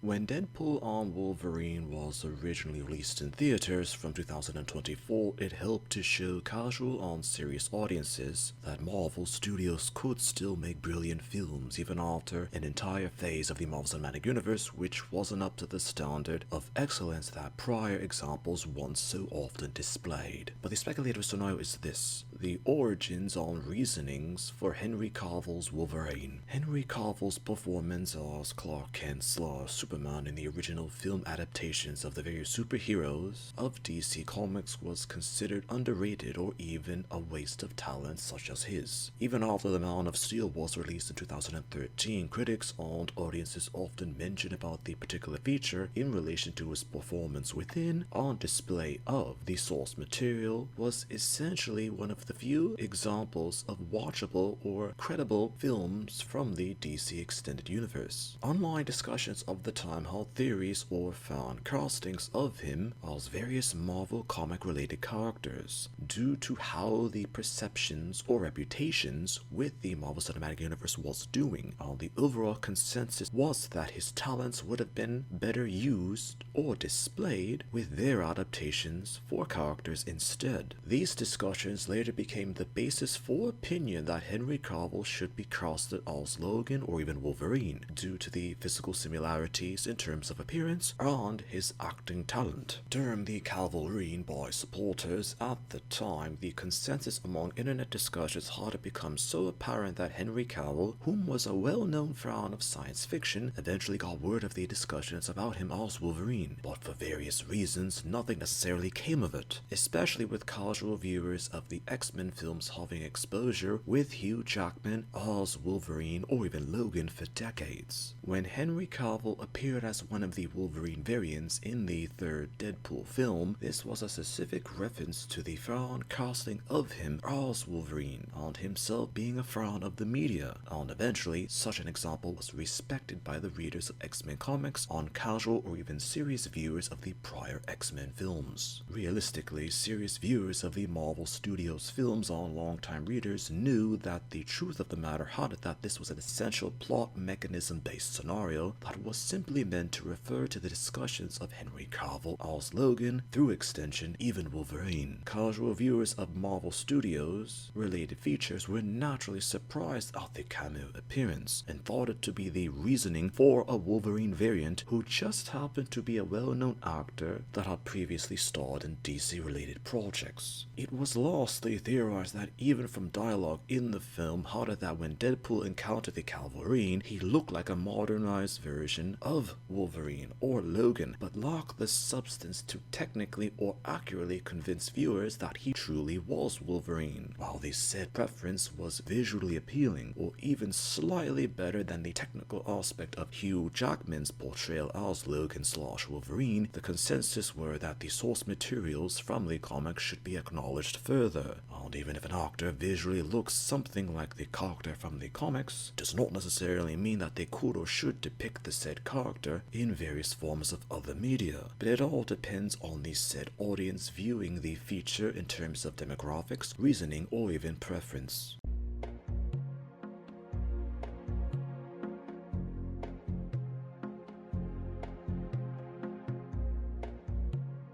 When Deadpool Wolverine was originally released in theaters from 2024, it helped to show casual and serious audiences that Marvel Studios could still make brilliant films even after an entire phase of the Marvel Cinematic Universe which wasn't up to the standard of excellence that prior examples once so often displayed. But the speculative scenario is this: the origins and reasonings for Henry Cavill's Wolverine. Henry Cavill's performance as Clark Kent/Superman in the original film adaptations of the various superheroes of DC Comics was considered underrated or even a waste of talent such as his. Even after The Man of Steel was released in 2013, critics and audiences often mention about the particular feature in relation to his performance within and display of the source material was essentially one of the few examples of watchable or credible films from the DC Extended Universe. Online discussions of the time held theories or fan castings of him as various Marvel comic related characters due to how the perceptions or reputations with the Marvel Cinematic Universe was doing, and the overall consensus was that his talents would have been better used or displayed with their adaptations for characters instead. These discussions later became the basis for opinion that Henry Cavill should be casted as Logan or even Wolverine due to the physical similarities in terms of appearance and his acting talent. Termed the Cavillrine by supporters at the time, the consensus among internet discussions had become so apparent that Henry Cavill, whom was a well-known fan of science fiction, eventually got word of the discussions about him as Wolverine, but for various reasons nothing necessarily came of it, especially with casual viewers of the X-Men films having exposure with Hugh Jackman as Wolverine or even Logan for decades. When Henry Cavill appeared as one of the Wolverine variants in the third Deadpool film, this was a specific reference to the fan casting of him as Wolverine and himself being a fan of the media, and eventually such an example was respected by the readers of X-Men comics and casual or even serious viewers of the prior X-Men films. Realistically, serious viewers of the Marvel Studios films and longtime readers knew that the truth of the matter had it that this was an essential plot mechanism based scenario that was simply meant to refer to the discussions of Henry Cavill as Logan, through extension even Wolverine. Casual viewers of Marvel Studios related features were naturally surprised at the cameo appearance and thought it to be the reasoning for a Wolverine variant who just happened to be a well-known actor that had previously starred in DC related projects. It was lastly theorized that even from dialogue in the film had it that when Deadpool encountered the Cavillrine, he looked like a modernized version of Wolverine or Logan, but lacked the substance to technically or accurately convince viewers that he truly was Wolverine. While the said preference was visually appealing or even slightly better than the technical aspect of Hugh Jackman's portrayal as Logan/Wolverine, the consensus were that the source materials from the comic should be acknowledged further, and even if an actor visually looks something like the character from the comics, does not necessarily mean that they could or should depict the said character in various forms of other media, but it all depends on the said audience viewing the feature in terms of demographics, reasoning, or even preference.